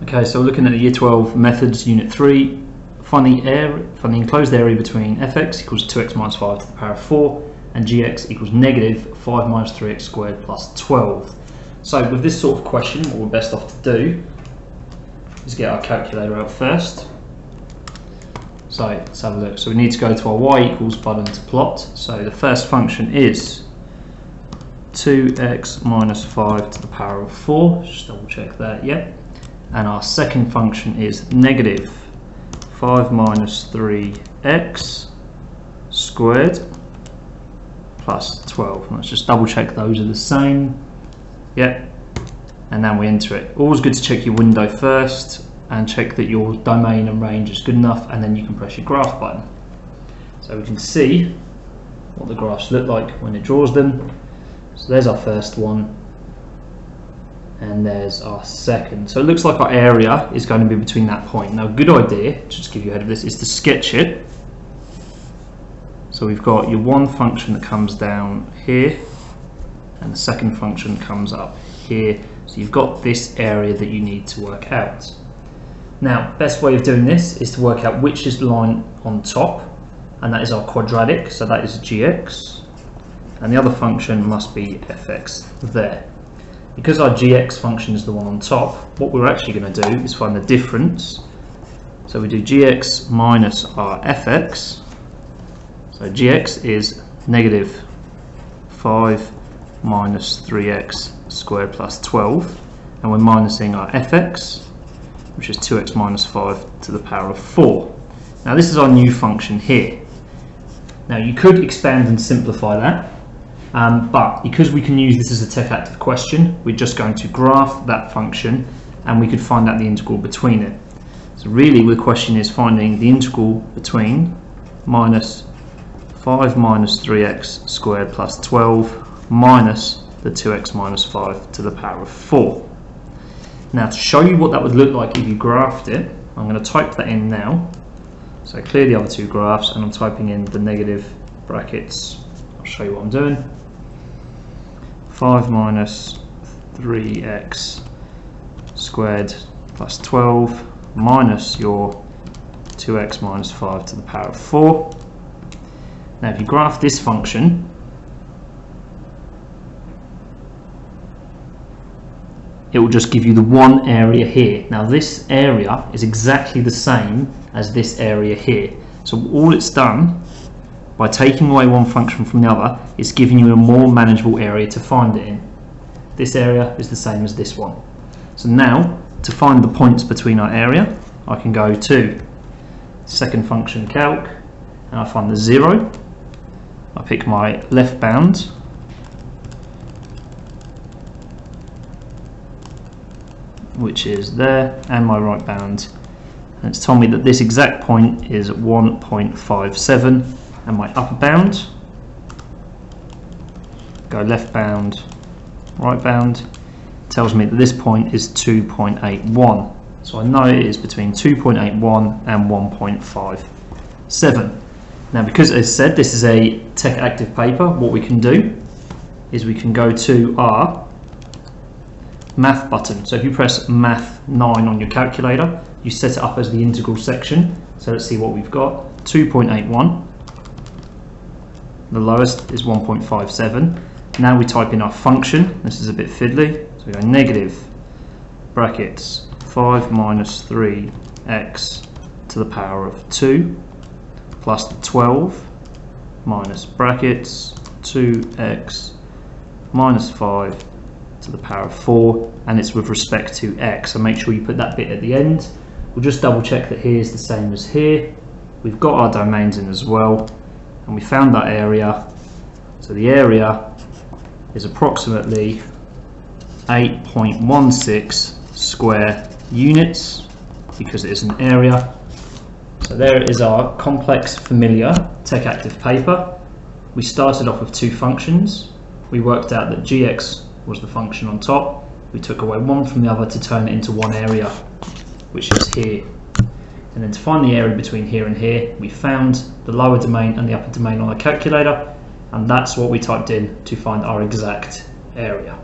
Okay, so we're looking at the Year 12 Methods, Unit 3. Find the enclosed area between fx equals 2x minus 5 to the power of 4 and gx equals negative 5 minus 3x squared plus 12. So with this sort of question, what we're best off to do is get our calculator out first. So let's have a look. So we need to go to our y equals button to plot. So the first function is 2x minus 5 to the power of 4. Just double check that, yeah. And our second function is negative 5 minus 3x squared plus 12. Let's just double check those are the same. Yep. And then we enter it. Always good to check your window first and check that your domain and range is good enough, and then you can press your graph button. So we can see what the graphs look like when it draws them. So there's our first one. And there's our second. So it looks like our area is going to be between that point. Now, a good idea, just to give you ahead of this, is to sketch it. So we've got your one function that comes down here, and the second function comes up here. So you've got this area that you need to work out. Now, best way of doing this is to work out which is the line on top, and that is our quadratic, so that is gx, and the other function must be fx there. Because our gx function is the one on top, what we're actually going to do is find the difference. So we do gx minus our fx. So gx is negative 5 minus 3x squared plus 12. And we're minusing our fx, which is 2x minus 5 to the power of 4. Now this is our new function here. Now you could expand and simplify that. But because we can use this as a TEC-active question, we're just going to graph that function and we could find out the integral between it. So really the question is finding the integral between minus 5 minus 3x squared plus 12 minus the 2x minus 5 to the power of 4. Now to show you what that would look like if you graphed it, I'm going to type that in now. So clear the other two graphs and I'm typing in the negative brackets. I'll show you what I'm doing. 5 minus 3x squared plus 12 minus your 2x minus 5 to the power of 4. Now if you graph this function, it will just give you the one area here. Now this area is exactly the same as this area here. So all it's done by taking away one function from the other, it's giving you a more manageable area to find it in. This area is the same as this one. So now, to find the points between our area, I can go to second function calc, and I find the 0. I pick my left bound, which is there, and my right bound. And it's told me that this exact point is 1.57. And my upper bound, go left bound, right bound, tells me that this point is 2.81. So I know it is between 2.81 and 1.57. Now because as I said, this is a TEC-active paper, what we can do is we can go to our math button. So if you press math 9 on your calculator, you set it up as the integral section. So let's see what we've got. 2.81. The lowest is 1.57. Now we type in our function. This is a bit fiddly. So we go negative brackets 5 minus 3x to the power of 2 plus the 12 minus brackets 2x minus 5 to the power of 4, and it's with respect to x. So make sure you put that bit at the end. We'll just double check that here is the same as here. We've got our domains in as well. And we found that area. So the area is approximately 8.16 square units because it is an area. So there is our complex familiar TEC-active paper. We started off with two functions. We worked out that gx was the function on top. We took away one from the other to turn it into one area, which is here. And then to find the area between here and here, we found the lower domain and the upper domain on our calculator, and that's what we typed in to find our exact area.